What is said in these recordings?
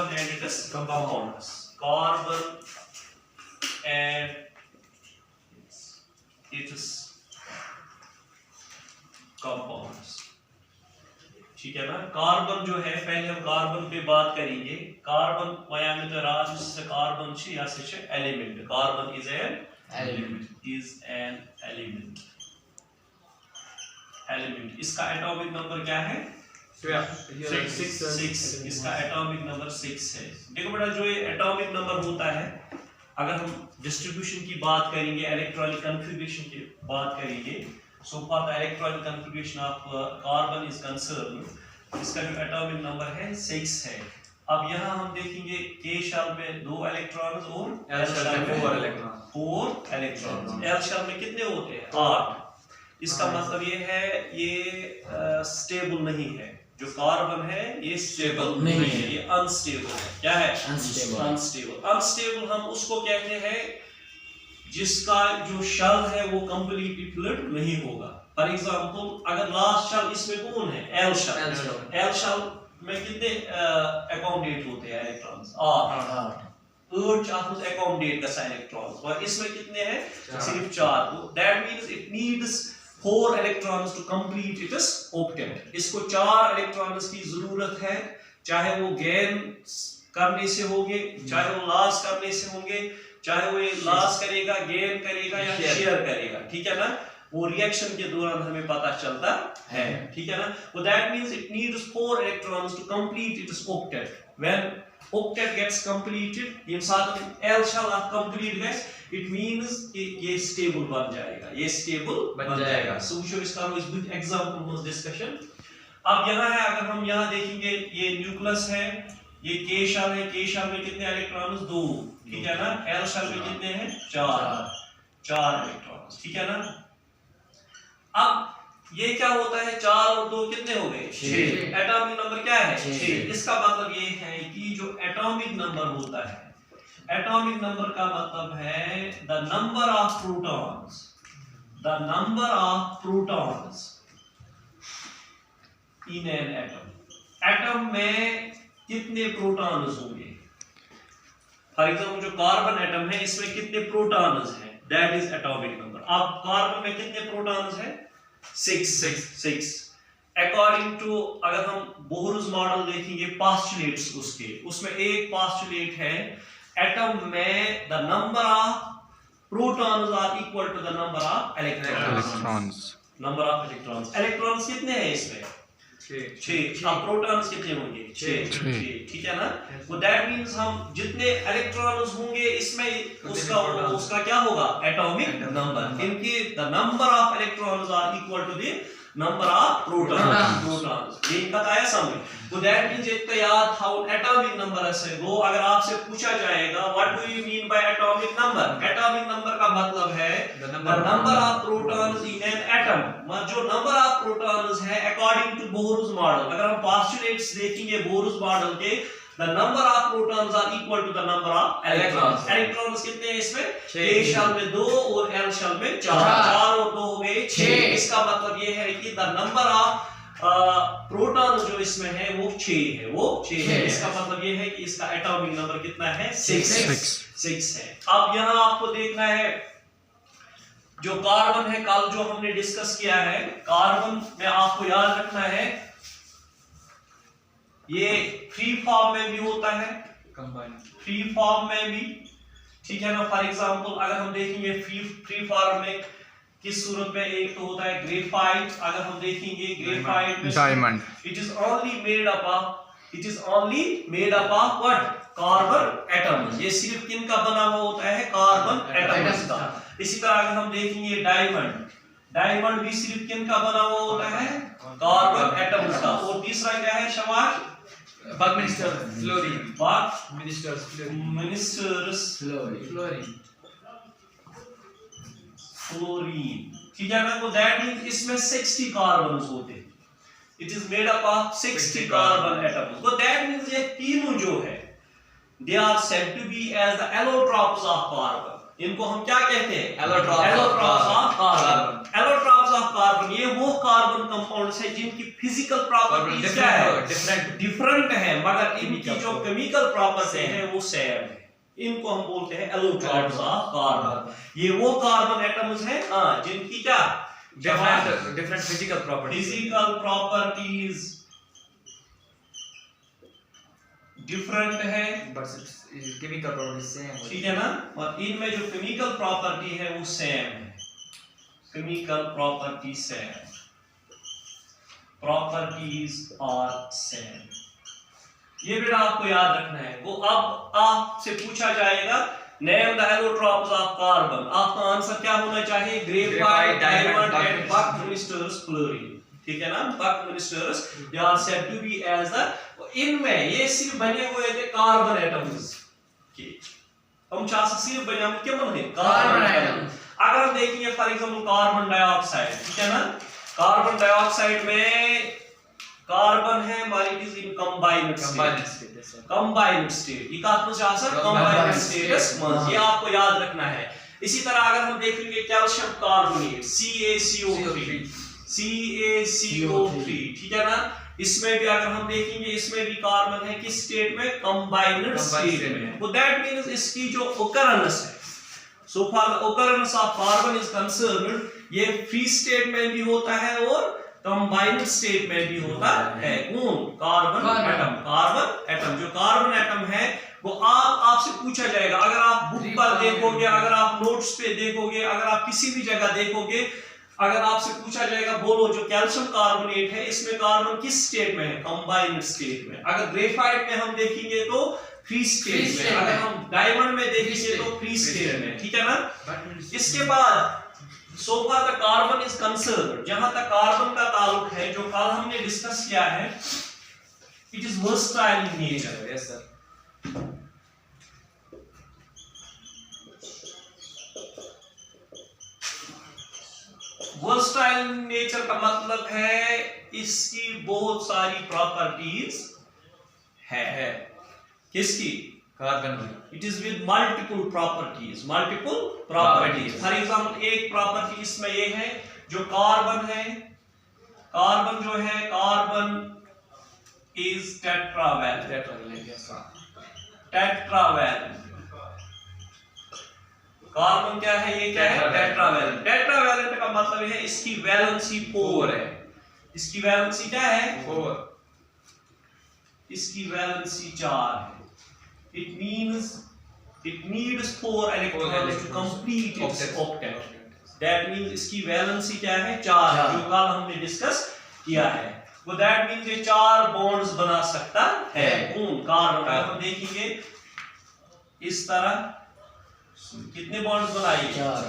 carbon and its compounds. Carbon and its compounds. ठीक है ना। कार्बन जो है, पहले हम कार्बन पे बात करेंगे। कार्बन वयाम तो राज से कार्बन छी या से element. Carbon is an element. इसका एटॉमिक नंबर क्या है? 6। इसका एटॉमिक नंबर 6 है। देखो बेटा, जो ये एटॉमिक नंबर होता है, अगर हम डिस्ट्रीब्यूशन की बात करेंगे, इलेक्ट्रॉनिक कन्फिगरेशन की बात करेंगे, so far the electronic configuration of carbon is concerned, इसका जो एटॉमिक नंबर है 6 है। अब यहाँ हम देखेंगे K शेल में 2 इलेक्ट्रॉन्स और L शेल में 4 इलेक्ट्रॉन्स। L शेल में कितने होते हैं? 8। इसका मतलब ये है, ये स्टेबल नहीं है। जो कार्बन है ये स्टेबल नहीं है, ये अनस्टेबल है। क्या है? अनस्टेबल हम उसको कहते हैं जिसका जो शेल है वो कंप्लीटली फिल्ड नहीं होगा। फॉर एग्जांपल, अगर लास्ट शेल इसमें कौन है? एल शेल में कितने अकोमोडेट होते हैं इलेक्ट्रॉन्स? 8 चार्ज अकोमोडेट का इलेक्ट्रॉन्स, और इसमें कितने हैं? सिर्फ 4। That means it needs 4 electrons to complete its octet. इसको 4 इलेक्ट्रॉन्स की जरूरत है, चाहे वो गेन करने से होंगे, चाहे वो लॉस करने से होंगे, चाहे वो लॉस करेगा, गेन करेगा या शेयर करेगा। ठीक है ना। वो रिएक्शन के दौरान हमें पता चलता है। ठीक है ना। वो that means it needs 4 electrons to complete its octet. When octet gets completed, ये साथ L shell complete gas, it means कि ये स्टेबल बन जाएगा, ये स्टेबल बन जाएगा। So we should start with good example of discussion. अब यहाँ है, अगर हम यहाँ देखेंगे, ये न्यूक्लियस है, ये K शेल है। K शेल में कितने इलेक्ट्रॉन्स? 2। ठीक है ना। L शेल में कितने हैं? 4 इलेक्ट्रॉन्स। ठीक है ना। अब ये क्या होता है? 4 और 2 कितने हो गए? 6। एटॉमिक नंबर क्या है? 6। इसका मतलब ये है कि जो एटॉमिक नंबर होता है, एटॉमिक नंबर का मतलब है the number of protons in an atom. Atom में कितने प्रोटॉन्स होंगे? फॉर एग्जांपल, जो कार्बन एटम है, इसमें कितने प्रोटॉन्स हैं? That is atomic number. अब कार्बन में कितने प्रोटॉन्स हैं? 6। अकॉर्डिंग टू, अगर हम बोहर्स मॉडल देखेंगे, पोस्टुलेट्स उसमें एक पोस्टुलेट है, एटम में the number of protons are equal to the number of electrons. Electrons कितने हैं इसमें? 6। अब प्रोटॉन्स कितने होंगे? 6। ठीक है ना। वो दैट मींस हम जितने इलेक्ट्रॉन्स होंगे इसमें, उसका क्या होगा? Atomic number. इनके the number of electrons are equal to the number of protons. ये इनका आया समझ। तो दैट मींस एक याद हाउ एटॉमिक नंबर से वो, अगर आपसे पूछा जाएगा what do you mean by atomic number? Atomic number का मतलब है the number of protons in an atom. जो नंबर ऑफ प्रोटॉन्स है अकॉर्डिंग टू बोहर्स मॉडल। अगर हम पोस्टुलेट्स देखेंगे बोहर्स मॉडल के, the number of protons are equal to the number of electrons। Electrons कितने हैं इसमें? K शेल में 2 और L शेल में 4। 4 और 2 हो गए 6। इसका मतलब ये है कि the number of प्रोटॉन जो इसमें है वो 6 है, वो 6 है। इसका मतलब ये है कि इसका एटॉमिक नंबर कितना है? 6 है। अब यहाँ आपको देखना है जो कार्बन है, कल जो हमने डिस्कस किया है, कार्बन में आपको याद रखना है ये फ्री फॉर्म में भी होता है, फ्री फॉर्म में भी। ठीक है ना। फॉर एग्जांपल, अगर हम देखेंगे फ्री फॉर्म में किस सूरत में, एक तो होता है ग्रेफाइट। अगर हम देखेंगे graphite diamond, it is only made up of what? Carbon atoms. ये सिर्फ किन का बना हुआ होता है? कार्बन एटम्स का। इसी तरह अगर हम देखेंगे डायमंड भी सिर्फ किन का बना हुआ होता है? कार्बन एटम्स का। और तीसरा क्या है शबाश? फ्लोरीन। ठीक है ना। तो दैट मींस इसमें 60 कार्बन्स होते हैं। It is made up of 60 carbon atoms. तो दैट मींस ये तीनों जो है they are said to be as the allotropes of carbon. इनको हम क्या कहते हैं? Allotropes of carbon. Allotrope atoms of carbon, ये वो कार्बन कंपाउंड्स है जिनकी फिजिकल प्रॉपर्टीज क्या है, डिफरेंट है, मगर इनकी जो केमिकल प्रॉपर्टी है वो सेम है। इनको हम बोलते हैं एलोट्रॉप्स ऑफ कार्बन। ये वो कार्बन एटम्स हैं जिनकी क्या डिफरेंट फिजिकल प्रॉपर्टीज डिफरेंट है, बट केमिकल प्रॉपर्टीज सेम, ठीक है ना। और इनमें जो केमिकल प्रॉपर्टी है वो सेम है, chemical property same, properties are same. ये बेटा आपको याद रखना है। वो अब आपसे पूछा जाएगा name the allotropes of carbon, आपका आंसर क्या होना चाहिए, graphite, diamond and buckminsters fullerene, ठीक है ना। Buckminsters they are said to be as the, इनमें ये सिर्फ बने हुए थे कार्बन एटम्स के, हम चाहे सिर्फ बने हम क्या बने कार्बन एटम। अगर हम देखेंगे फॉर एग्जांपल कार्बन डाइऑक्साइड, ठीक है ना, कार्बन डाइऑक्साइड में कार्बन है हमारी, it is in combined state, ये कहां से आसा कंबाइंड स्टेटस में, ये आपको याद रखना है। इसी तरह अगर हम देखेंगे कैल्शियम कार्बोनेट CaCO3, ठीक है ना, इसमें भी अगर हम देखेंगे इसमें भी कार्बन है किस स्टेट में, कंबाइंड स्टेट में। तो दैट मींस इसकी जो ओकरेंस है, so for occurrence of carbon is concerned, ये फ्री स्टेट में भी होता है और कंबाइंड स्टेट में भी होता है। कौन, कार्बन एटम, जो कार्बन एटम है वो आपसे पूछा जाएगा, अगर आप बुक पर देखोगे, अगर आप नोट्स पे देखोगे, अगर आप किसी भी जगह देखोगे, अगर आपसे पूछा जाएगा बोलो जो कैल्शियम कार्बोनेट है इसमें कार्बन किस स्टेट में है, कंबाइंड स्टेट में। अगर ग्रेफाइट में हम देखेंगे तो फ्री स्टेट में, अगर हम डायमंड में देखेंगे तो फ्री स्टेट में, ठीक है ना। इसके बाद so far the carbon is concerned, जहां तक कार्बन का ताल्लुक है, जो कल हमने डिस्कस किया है, it is versatile in nature, yes sir, versatile in nature का मतलब है इसकी बहुत सारी प्रॉपर्टीज है, किसकी, carbon, it is with multiple properties, for example एक प्रॉपर्टी इसमें ये है, जो कार्बन है, कार्बन जो है, कार्बन is tetravalent, कार्बन क्या है, ये क्या है, टेट्रावैलेंट का मतलब है इसकी वैलेंसी 4 है, इसकी वैलेंसी क्या है, 4, इसकी वैलेंसी 4 है। It means it needs 4 electrons to complete its octet. That means इसकी वैलेंसी क्या है, 4 है, जो कल हमने डिस्कस किया है। वो that means ये 4 बॉन्ड्स बना सकता है। कौन, कार्बन। हम देखेंगे इस तरह कितने बॉन्ड्स बनाए, 4।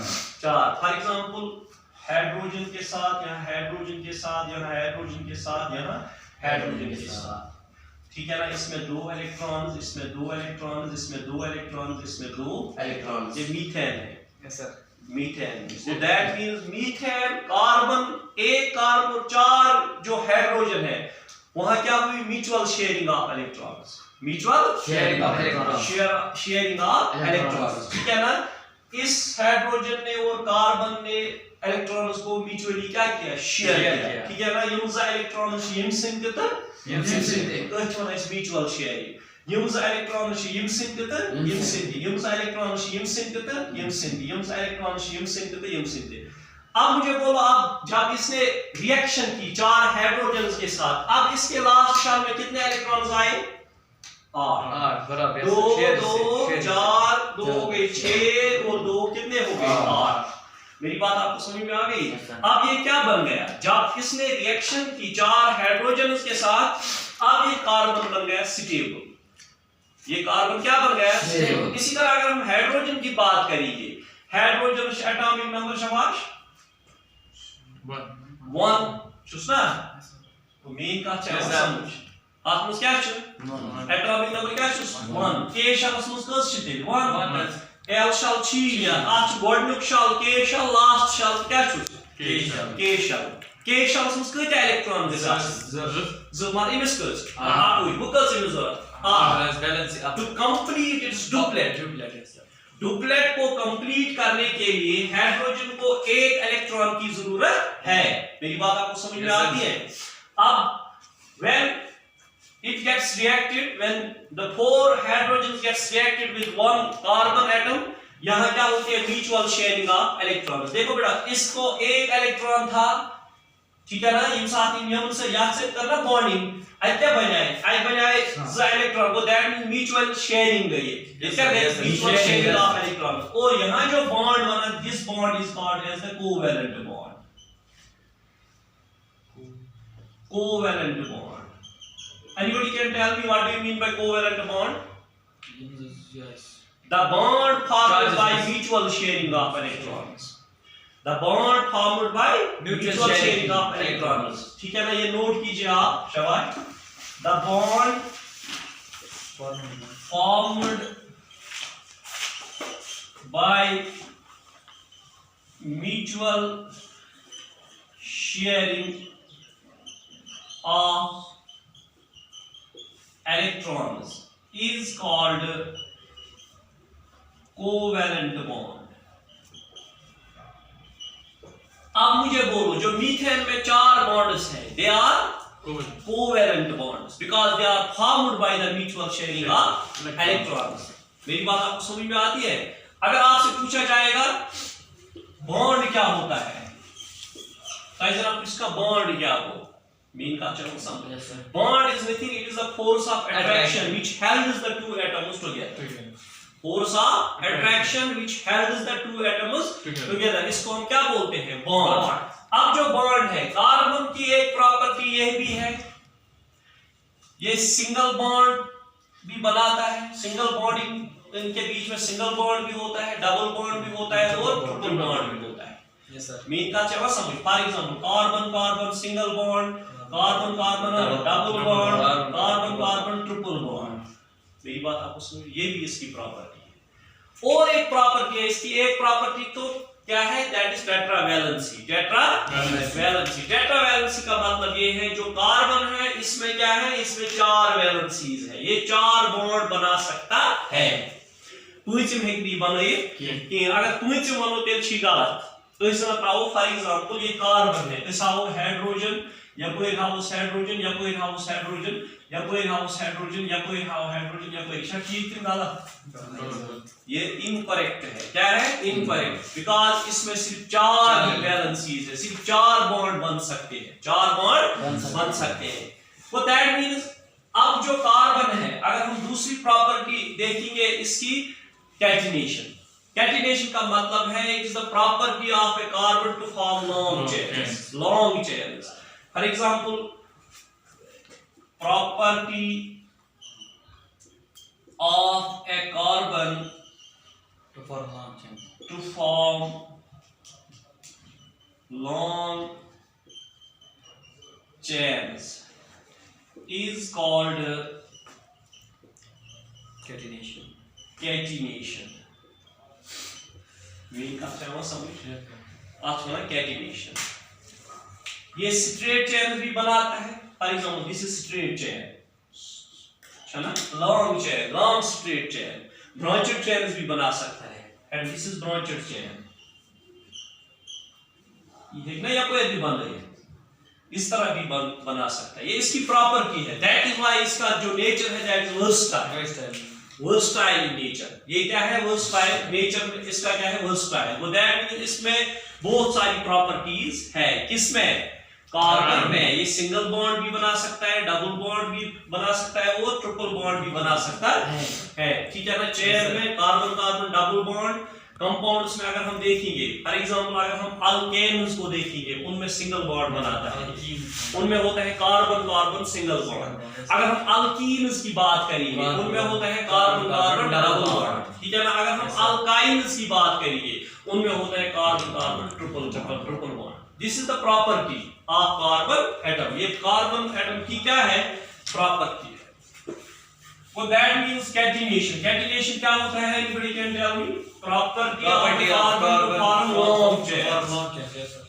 फॉर एग्जांपल हाइड्रोजन के साथ, यहाँ हाइड्रोजन के साथ, यहाँ हाइड्रोजन के साथ, यहाँ हाइड्रोजन के साथ, ठीक है ना। इसमें 2 इलेक्ट्रॉन्स, इसमें 2 इलेक्ट्रॉन्स, इसमें 2 इलेक्ट्रॉन्स, इसमें 2 इलेक्ट्रॉन्स, ये मीथेन है, yes sir, methane. So that means methane, carbon, एक कार्बन, 4 जो हाइड्रोजन है, वहां क्या हुई, mutual sharing of electrons, mutual sharing of electrons, ठीक है ना। इस हाइड्रोजन ने और कार्बन ने इलेक्ट्रॉन्स को म्यूचुअली क्या किया, शेयर किया, ठीक है ना। यम इलेक्ट्रॉन्स यम सिंध तो यम सिंध, कहवन है म्यूचुअल शेयरिंग। यम इलेक्ट्रॉन्स यम सिंध तो यम सिंध, यम इलेक्ट्रॉन्स यम सिंध तो यम सिंध, यम इलेक्ट्रॉन्स यम सिंध तो यम सिंध। अब मुझे बोलो, अब जब इसने रिएक्शन की 4 हाइड्रोजन्स के साथ, अब इसके लास्ट शेल में कितने इलेक्ट्रॉन्स आए, 8, बराबर, 2 2 4, 2 हो गए 6 और 2 कितने हो गए, 8। मेरी बात आपको समझ में आ गई। अब ये क्या बन गया, जब इसने रिएक्शन की 4 हाइड्रोजन्स के साथ, अब ये कार्बन बन गया स्टेबल, ये कार्बन क्या बन गया, स्टेबल। इसी तरह अगर हम हाइड्रोजन की बात करेंगे, हाइड्रोजन एटॉमिक नंबर शाबाश 1 छुसना, तो मेन का चला समझ आत्मस क्या छु, एटॉमिक नंबर क्या छु, 1। के शल्स मुस कस छु तेल 1, एल शल छी या आच गोडनुक शल, के शल लास्ट शल क्या छु, के शल मुस कत इलेक्ट्रॉन गसा, ज मार इमस कस आकुय वो कस इमस 8 balance to complete its duplet, duplet को कंप्लीट करने के लिए हाइड्रोजन को एक इलेक्ट्रॉन की जरूरत है। मेरी बात आपको समझ में आती है? अब when it gets reacted, when the 4 hydrogens gets reacted with 1 carbon atom, यहां क्या होती है? Mutual sharing of electron. देखो बेटा, इसको एक इलेक्ट्रॉन था, ठीक है ना? इन साथ इन से याद से करना बॉन्डिंग क्या बनाए इलेक्ट्रॉन को, दैट मींस म्यूचुअल शेयरिंग गई है, क्या गई? Mutual sharing of electron. और यहां जो बॉन्ड बना, this bond is called as the covalent bond. Covalent bond, anybody can tell me what do you mean by covalent bond? Yes. The bond formed by mutual sharing of electrons. The bond formed by mutual sharing of electrons. ठीक है ना? ये note कीजिए आप शाबाश। The bond formed by mutual sharing of electrons is called covalent bond. अब मुझे बोलो, जो मीथेन में 4 बॉन्ड्स हैं, they are covalent bonds because they are formed by the mutual sharing of electrons. मेरी बात आपको समझ में आती है? अगर आपसे पूछा जाएगा बॉन्ड क्या होता है, तो आप इसका बॉन्ड क्या हो, mean culture or something. Yes, sir. Bond is nothing, it is the force of attraction which holds the 2 atoms together. Force of attraction which holds the 2 atoms together. इसको हम क्या बोलते हैं? बॉन्ड। अब जो बॉन्ड है, कार्बन की एक प्रॉपर्टी यह भी है, ये सिंगल बॉन्ड भी बनाता है। सिंगल बॉन्डिंग, इनके बीच में सिंगल बॉन्ड भी होता है, डबल बॉन्ड भी होता है और ट्रिपल बॉन्ड भी होता है। Yes, sir. मीन का चला समझ। For example carbon carbon single bond, carbon carbon double bond, carbon carbon triple bond. मेरी बात आपको समझ? ये भी इसकी प्रॉपर्टी है। और एक प्रॉपर्टी है इसकी, एक प्रॉपर्टी तो क्या है? That is tetravalency. Tetravalency, tetravalency का मतलब ये है, जो कार्बन है इसमें क्या है? इसमें 4 वैलेंसीज है, ये 4 बॉन्ड बना सकता है। पूंचम हेक्री बनाए कि अगर पूंचम वनो तेल छी गलत, तो इस बताओ फॉर एग्जांपल ये कार्बन है, इस हाउ हाइड्रोजन या कोई हाउस हाइड्रोजन या कोई हाउस हाइड्रोजन या कोई हाउस हाइड्रोजन या कोई हाउ हाइड्रोजन या कोई अच्छा ठीक थी गलत, ये इनकरेक्ट है। क्या है? इनकरेक्ट, बिकॉज़ इसमें सिर्फ 4 वैलेंसीज है, सिर्फ 4 बॉन्ड बन सकते हैं, 4 बॉन्ड बन सकते हैं। वो दैट मींस अब जो कार्बन है, अगर हम दूसरी प्रॉपर्टी देखेंगे इसकी, कैटिनेशन। कैटिनेशन का मतलब है it is the property of a carbon to form long chains, long chains. For example, property of a carbon to form long chains is called Catenation. Catenation. मेरी कक्षा में समझ आज होना कैटिनेशन। ये स्ट्रेट चेन भी बनाता है। For example this is straight chain, है ना? Long chain, long straight chain. Branched chains भी बना सकता है, and this is branched chain. ये ना, या कोई भी बन रही है, इस तरह भी बना सकता है। ये इसकी प्रॉपर्टी है। दैट इज व्हाई इसका जो नेचर है that is versatile. Versatile in nature. ये क्या है? वर्सटाइल नेचर में इसका क्या है? वर्सटाइल। वो दैट मींस इसमें बहुत सारी प्रॉपर्टीज है। किसमें? कार्बन में। ये सिंगल बॉन्ड भी बना सकता है, डबल बॉन्ड भी बना सकता है और ट्रिपल बॉन्ड भी बना सकता है। ठीक है ना? चेयर में carbon carbon double bond. Compounds में अगर हम देखेंगे, फॉर एग्जांपल अगर हम अल्केन्स को देखेंगे, उनमें सिंगल बॉन्ड बनाता है, उनमें होता है कार्बन कार्बन सिंगल बॉन्ड। अगर हम अल्कीन्स की बात करेंगे, उनमें होता है कार्बन कार्बन डबल बॉन्ड। ठीक है ना? अगर हम अल्काइन्स की बात करेंगे, उनमें होता है carbon carbon triple bond. This is the property of carbon atom. ये कार्बन एटम की क्या है? प्रॉपर्टी है। So that means catenation. Catenation क्या होता है? Anybody can tell me? Property of carbon to form long chains.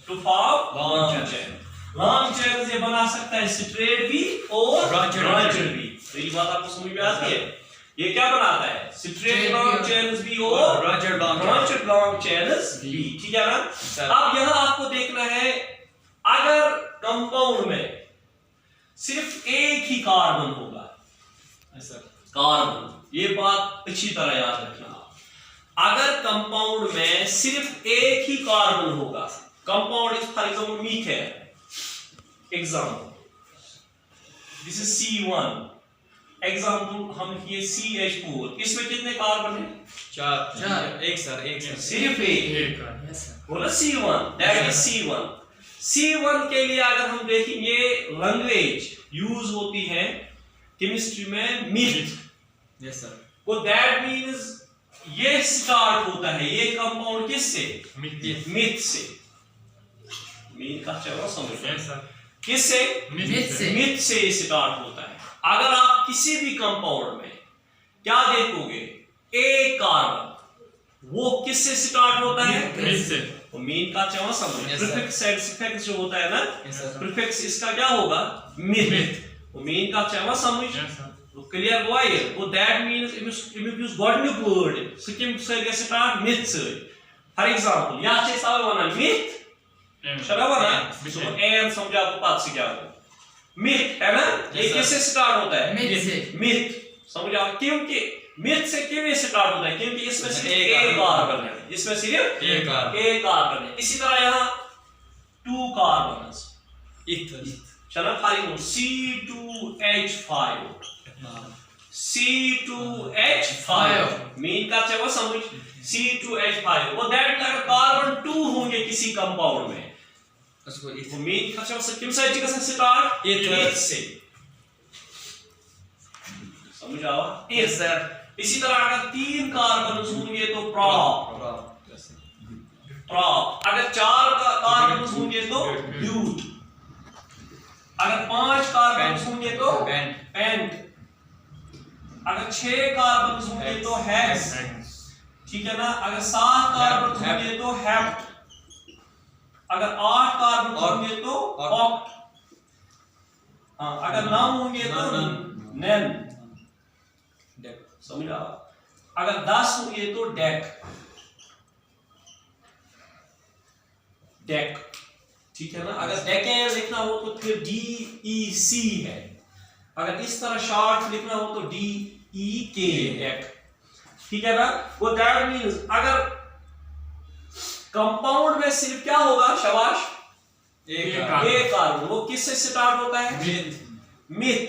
To form long chain. Long chains ये बना सकता है straight भी और branched भी। तो ये बात आपको समझ में आती है? ये क्या बनाता है? स्ट्रेट लॉन्ग चेन्स बी और branched long branched long chains बी, ठीक है ना? सर। अब यहां आपको देखना है अगर कंपाउंड में सिर्फ एक ही कार्बन होगा, सर कार्बन, ये बात अच्छी तरह याद रखना। अगर कंपाउंड में सिर्फ एक ही कार्बन होगा, compound is for example methane, example this is C1, example हम ये CH4, इसमें कितने कार्बन है? चार एक सर सिर्फ एक, यस सर। बोला C1, that is C1। C1 के लिए अगर हम देखेंगे लैंग्वेज यूज होती है केमिस्ट्री में मिथ, यस सर वो दैट मीन्स ये स्टार्ट होता है ये कंपाउंड किससे? मिथ से। मिथ का चलो समझो किससे? मिथ से स्टार्ट होता है। अगर आप किसी भी कंपाउंड में क्या देखोगे, एक कार्बन, वो किससे स्टार्ट होता है? तो मीन का चलो समझो, Yes, sir. Prefix and suffix जो होता है ना, Yes, sir. प्रीफिक्स इसका क्या होगा? मिथ। तो मीन का चलो समझ, तो क्लियर हुआ ये? वो दैट मींस इमिक यूज गॉडन्यूक वर्ड स्किम से गेट स्टार्ट मिथ से। फॉर एग्जांपल या से सावे वना मिथ शरा वना तो एन समझा आपको बात से क्या हो मिथ है ना? ये कैसे स्टार्ट होता है? मिथ से। मिथ समझा, क्योंकि मिथ से क्यों स्टार्ट होता है? क्योंकि इसमें सिर्फ एक कार्बन है, इसमें सिर्फ एक कार्बन है। इसी तरह यहाँ 2 कार्बन्स, ईथर चलो for example C2H5, C2H5 mean का चलो समझ, C2H5 वो दैट अगर कार्बन 2 होंगे किसी कंपाउंड में, उसको वो मीन का चलो किम साइड का स्टार्ट ईथर से, समझ आवा? यस सर इसी तरह अगर 3 कार्बन होंगे तो प्रॉप, अगर 4 कार्बन होंगे तो ब्यूट, अगर 5 कार्बन होंगे तो पेंट, अगर 6 कार्बन होंगे तो हेक्स, ठीक है ना? अगर 7 कार्बन होंगे तो हेप्ट, अगर 8 कार्बन होंगे तो ऑक्ट, हाँ अगर 9 होंगे तो नेन, समझ आवा? अगर 10 होंगे तो डेक, ठीक है ना? अगर डेकेन लिखना हो तो फिर DEC है, अगर इस तरह शॉर्ट लिखना हो तो DEK, डेक, ठीक है ना? वो दैट मींस अगर कंपाउंड में सिर्फ क्या होगा शाबाश? एक कार्बन, वो किससे स्टार्ट होता है? मिथ।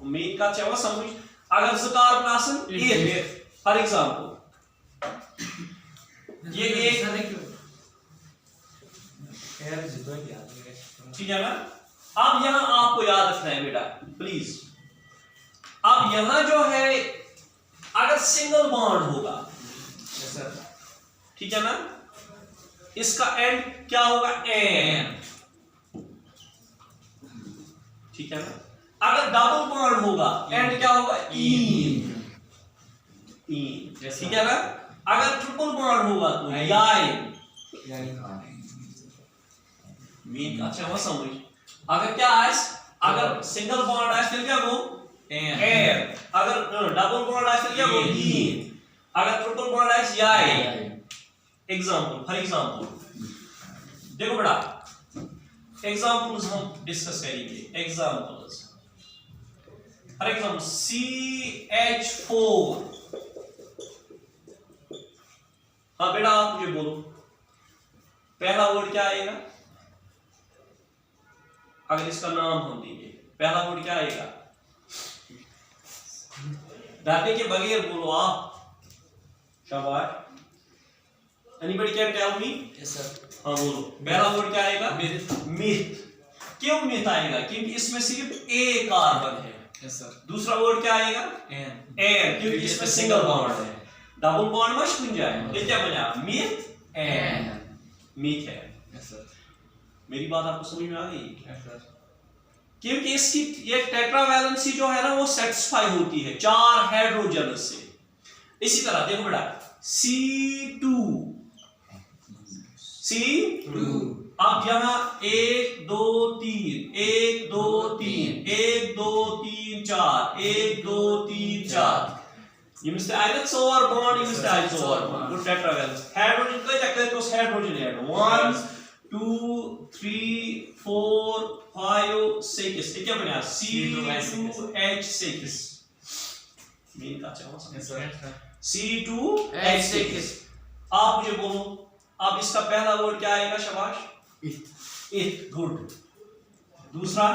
मिथ का चलो समझ, अगर ज कार्बन आसन एक, फॉर एग्जांपल ये एक, ठीक है ना? अब यहां आपको याद रखना है बेटा प्लीज, अब यहां जो है अगर सिंगल बॉन्ड होगा, ठीक है ना, इसका एंड क्या होगा? एन, ठीक है ना? अगर डबल बॉन्ड होगा एंड क्या होगा? इन, ठीक है ना? अगर ट्रिपल बॉन्ड होगा तो याइन, मीन अच्छा वो समझ, अगर क्या है, अगर सिंगल बॉन्ड है फिर क्या वो? एन, अगर डबल बॉन्ड है फिर क्या वो? इन, अगर ट्रिपल बॉन्ड है याइन। एग्जांपल, फॉर एग्जांपल देखो बेटा, एग्जांपल्स हम डिस्कस करेंगे। एग्जांपल्स फॉर एग्जांपल CH4, हाँ बेटा आप मुझे बोलो पहला वर्ड क्या आएगा? अगर इसका नाम हम देंगे पहला वर्ड क्या आएगा? डरने के बगैर बोलो आप, शाबाश। Anybody can tell me? Yes sir. हाँ बोलो, पहला वर्ड क्या आएगा? मिथ। क्यों मिथ आएगा? क्योंकि इसमें सिर्फ एक कार्बन है। Yes sir. दूसरा वर्ड क्या आएगा? एन, क्योंकि इसमें सिंगल बॉन्ड है। डबल बॉन्ड मत बन जाए, ये क्या बना? मिथ एन, मिथ है। Yes sir. मेरी बात आपको समझ में आ गई? Yes sir. क्योंकि इसकी ये टेट्रावैलेंसी जो है ना वो सेटिस्फाई होती है 4 हाइड्रोजन से। इसी तरह देखो बेटा C2, अब यहां 1 2 3 1 2 3 1 2 3 4 1 2 3 4, यमिस ते आइना 4 बॉन्ड यमिस ते आई 4 बॉन्ड गुड टेट्रावैलेंस हाइड्रोजन कय करतोस हाइड्रोजन ऐड 1 2 3 4 5 6 ये क्या बना C2H6 मेन का चाहो Yes sir. C2H6 आप मुझे बोलो अब इसका पहला वर्ड क्या आएगा शाबाश इथ गुड दूसरा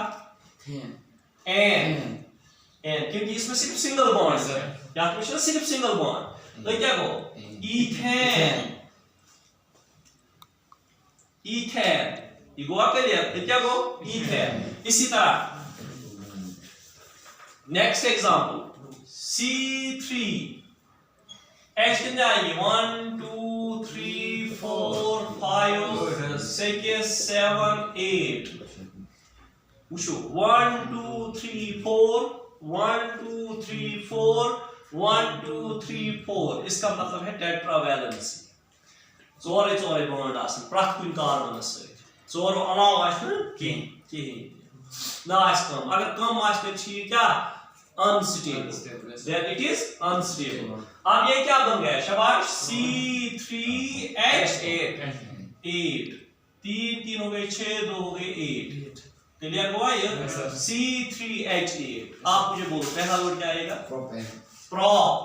एन क्योंकि इसमें सिर्फ सिंगल बॉन्ड है या क्वेश्चन सिर्फ सिंगल बॉन्ड तो क्या को इथेन इथेन ये गोवा के लिए तो क्या को इथेन इसी तरह नेक्स्ट एग्जांपल C3 H कितने आएंगे 1 2 3 4 5 6 7 8 Ushu 1 2 3 4 1 2 3 4 1 2 3 4 इसका मतलब है टेट्रावैलेंसी चोरे बॉन्ड आसन प्रथ कुन कार्बनस चोरो अलाव आसन की ना आस कम अगर कम आस तो छी क्या unstable then it is unstable अब ये क्या बन गया शाबाश C3H8 तीन हो गए 6 2 हो गए 8 क्लियर हुआ ये C3H8 आप मुझे बोलो पहला वर्ड क्या आएगा prop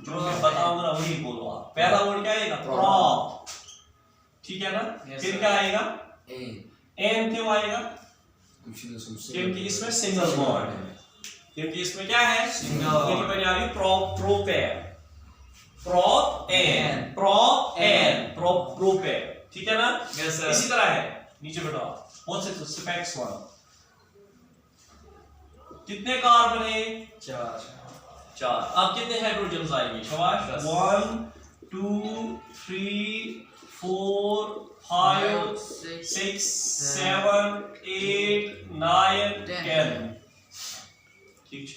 जो मैं बताऊंगा वही बोलो आप पहला वर्ड क्या आएगा prop ठीक है ना फिर क्या आएगा n क्यों आएगा क्योंकि इसमें सिंगल बॉन्ड है क्योंकि इसमें क्या है सिंगल क्योंकि बनी आ रही प्रोपेन प्रोपेन ठीक है ना इसी तरह है नीचे बैठो बहुत से स्पेक्स वन कितने कार्बन है 4 अब कितने हाइड्रोजन आएंगे शाबाश 1 2 3 4 5 6 7 8 9 10 ठीक है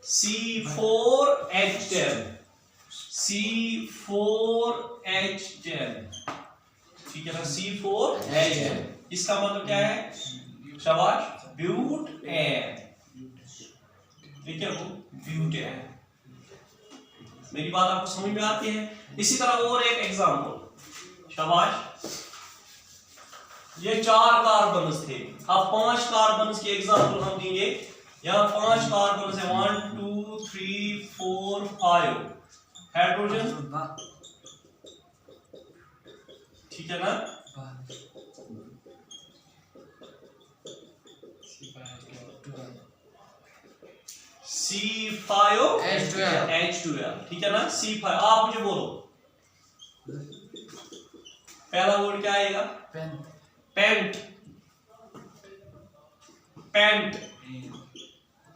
C4H10 ठीक है ना C4H10 इसका मतलब क्या है शाबाश ब्यूटेन ठीक है वो ब्यूटेन मेरी बात आपको समझ में आती है इसी तरह और एक एग्जांपल शाबाश ये 4 कार्बन्स थे अब 5 कार्बन्स के एग्जांपल हम देंगे यहाँ 5 कार्बन है 1 2 3 4 5 हाइड्रोजन ठीक है ना C5H12 ठीक है ना C5 आप मुझे बोलो पहला वर्ड क्या आएगा पेंट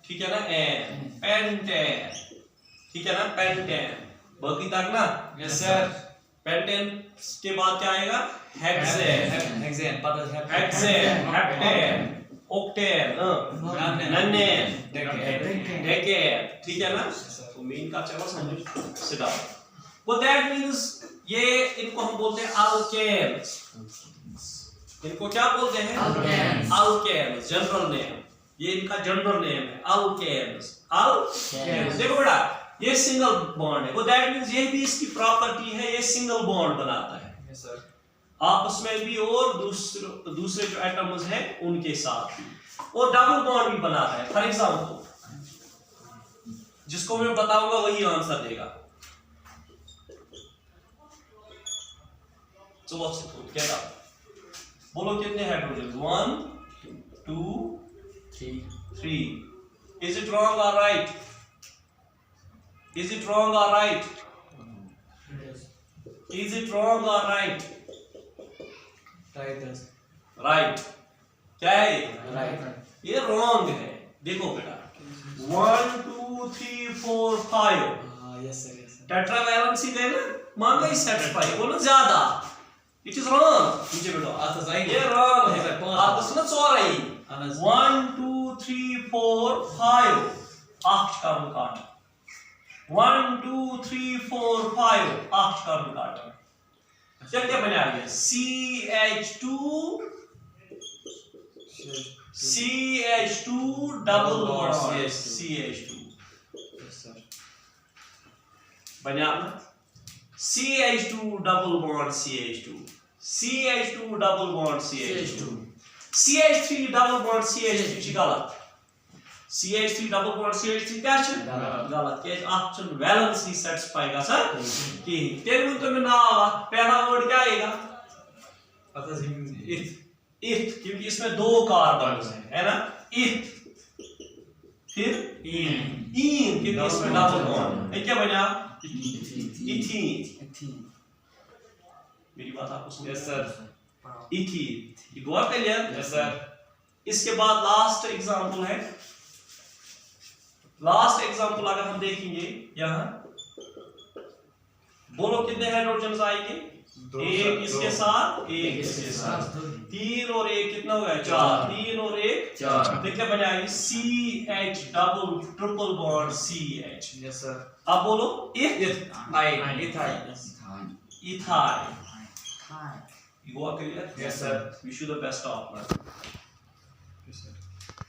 ठीक है ना पेंटेन ठीक है ना पेंटेन बाकी तक ना यस सर पेंटेन के बाद क्या आएगा हेक्सेन हेप्टेन ऑक्टेन नन्नेन डेकेन ठीक है ना तो मेन का चलो समझो sit down what that means ये इनको हम बोलते हैं अल्केन्स इनको क्या बोलते हैं अल्केन्स जनरल नेम ये इनका जनरल नेम है अल्केन्स देखो बेटा ये सिंगल बॉन्ड है वो दैट मींस ये भी इसकी प्रॉपर्टी है ये सिंगल बॉन्ड बनाता है यस सर आपस में भी और दूसरे जो एटम्स हैं उनके साथ भी और डबल बॉन्ड भी बनाता है फॉर एग्जांपल जिसको मैं बताऊंगा वही आंसर देगा चलो क्या बोलो कितने hydrogen 1 2 3 is it wrong or right is it wrong or right is it wrong or right right क्या है ये wrong है देखो बेटा 1 2 3 4 5 यस सर टेट्रावैलेंसी है ना मान लो सेटिस्फाई बोलो ज्यादा इट इज रॉन्ग नीचे बैठो ये रॉन्ग है आप सुनो सॉरी 1 2 3 4 5 8 कार्बन काट 1 2 3 4 5 8 कार्बन काट क्या क्या बना गया CH2 double bond CH2 yes sir बना ना CH2 double bond CH2 CH2 double bond CH2 CH3 double bond CH3 ची गलत CH3 double bond CH3 क्या है गलत क्या आप चुन वैलेंसी सेटिस्फाई का सर कि तेरे तो में ना पहला वर्ड क्या आएगा इथ क्योंकि इसमें दो कार्बन है ना इथ फिर इन क्योंकि इसमें डबल बॉन्ड ये क्या बना इथीन मेरी बात आपको समझ यस सर इथीन ये गौर कर लिया यस सर इसके बाद लास्ट एग्जांपल है लास्ट एग्जांपल अगर हम देखेंगे यहाँ बोलो कितने हाइड्रोजन आएंगे एक इसके साथ एक इसके साथ तीन और एक कितना हो गया चार तीन और एक चार देखिए बनेगी CH double triple bond CH yes sir अब बोलो ethyne ethyne you are clear yes sir wish you the best of luck